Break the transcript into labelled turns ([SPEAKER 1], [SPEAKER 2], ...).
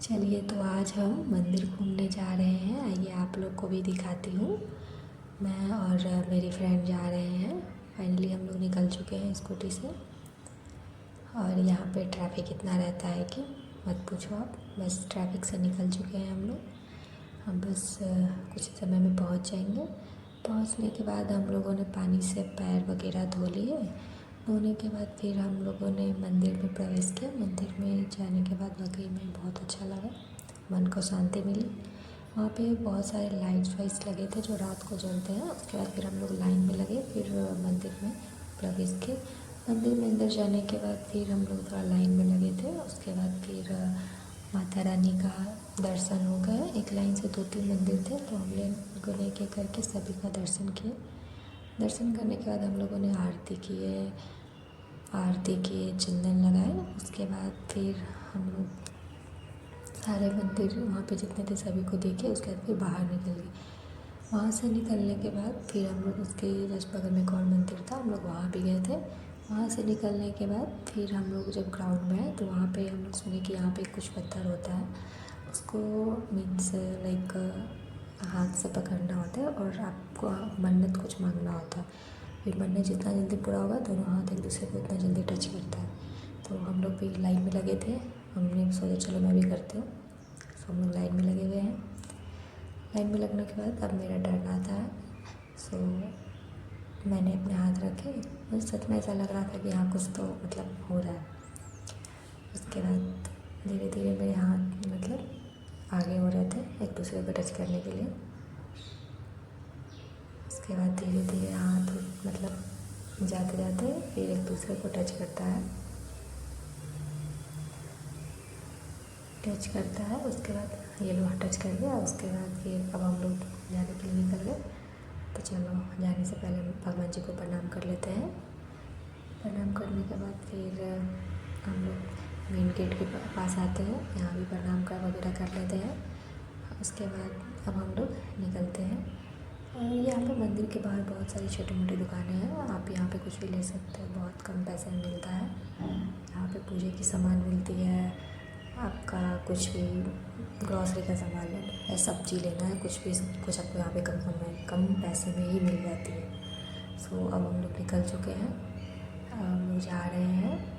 [SPEAKER 1] चलिए तो आज हम मंदिर घूमने जा रहे हैं। आइए आप लोग को भी दिखाती हूँ। मैं और मेरी फ्रेंड जा रहे हैं। फाइनली हम लोग निकल चुके हैं स्कूटी से। और यहाँ पे ट्रैफिक इतना रहता है कि मत पूछो आप। बस ट्रैफिक से निकल चुके हैं हम लोग। हम बस कुछ समय में पहुँच जाएंगे। पहुँचने के बाद हम लोगों ने पानी से पैर वगैरह धो लिए। धोने के बाद फिर हम लोगों ने मंदिर में प्रवेश किया। मंदिर में जाने के बाद वाकई में बहुत अच्छा लगा, मन को शांति मिली। वहाँ पे बहुत सारे लाइट्स वाइट्स लगे थे जो रात को जलते हैं। उसके बाद फिर हम लोग लाइन में लगे, फिर मंदिर में प्रवेश किए। मंदिर में अंदर जाने के बाद फिर हम लोग थोड़ा लाइन में लगे थे। उसके बाद फिर माता रानी का दर्शन हो गया। एक लाइन से 2-3 मंदिर थे, तो हम लोगों ने एक एक करके सभी का दर्शन किए। दर्शन करने के बाद हम लोगों ने आरती किए, चंदन लगाए। उसके बाद फिर हम लोग सारे मंदिर वहाँ पे जितने थे सभी को देखे। उसके बाद फिर बाहर निकल गए। वहाँ से निकलने के बाद फिर हम लोग उसके जस्ट बगल में एक और मंदिर था, हम लोग वहाँ भी गए थे। वहाँ से निकलने के बाद फिर हम लोग जब ग्राउंड में आए तो वहाँ पे हम लोग सुने कि यहाँ पे कुछ पत्थर होता है, उसको मीन्स लाइक हाथ से पकड़ना होता है और आपको मन्नत कुछ मांगना होता है। फिर मन्नत जितना जल्दी पूरा होगा, दोनों हाथ एक दूसरे को उतना जल्दी टच करता है। तो हम लोग भी लाइन में लगे थे। हमने सोचा चलो मैं भी करती हूँ। तो हम लोग लाइन में लगे हुए हैं। लाइन में लगने के बाद अब मेरा टर्न आता है। सो मैंने अपने हाथ रखे। मुझे सच में ऐसा लग रहा था कि हाँ कुछ तो मतलब हो रहा है। उसके बाद धीरे धीरे मेरे हाथ मतलब आगे हो रहे थे एक दूसरे को टच करने के लिए। उसके बाद धीरे धीरे हाथ मतलब जाते जाते फिर एक दूसरे को टच करता है। उसके बाद ये लोग टच कर दिया। उसके बाद फिर अब हम लोग जाने के लिए निकल गए। तो चलो जाने से पहले भगवान जी को प्रणाम कर लेते हैं। प्रणाम करने के बाद फिर हम लोग मेन गेट के पास आते हैं। यहाँ भी प्रणाम कर वगैरह कर लेते हैं। उसके बाद अब हम लोग निकलते हैं। यहाँ पे मंदिर के बाहर बहुत सारी छोटी मोटी दुकानें हैं। आप यहाँ पे कुछ भी ले सकते हैं, बहुत कम पैसे में मिलता है। यहाँ पे पूजा की सामान मिलती है, आपका कुछ भी ग्रॉसरी का सामान लेना है, सब्जी लेना है, कुछ भी कुछ आपको यहाँ पे कम पैसे में ही मिल जाती है। सो अब हम लोग निकल चुके हैं। हम लोग जा रहे हैं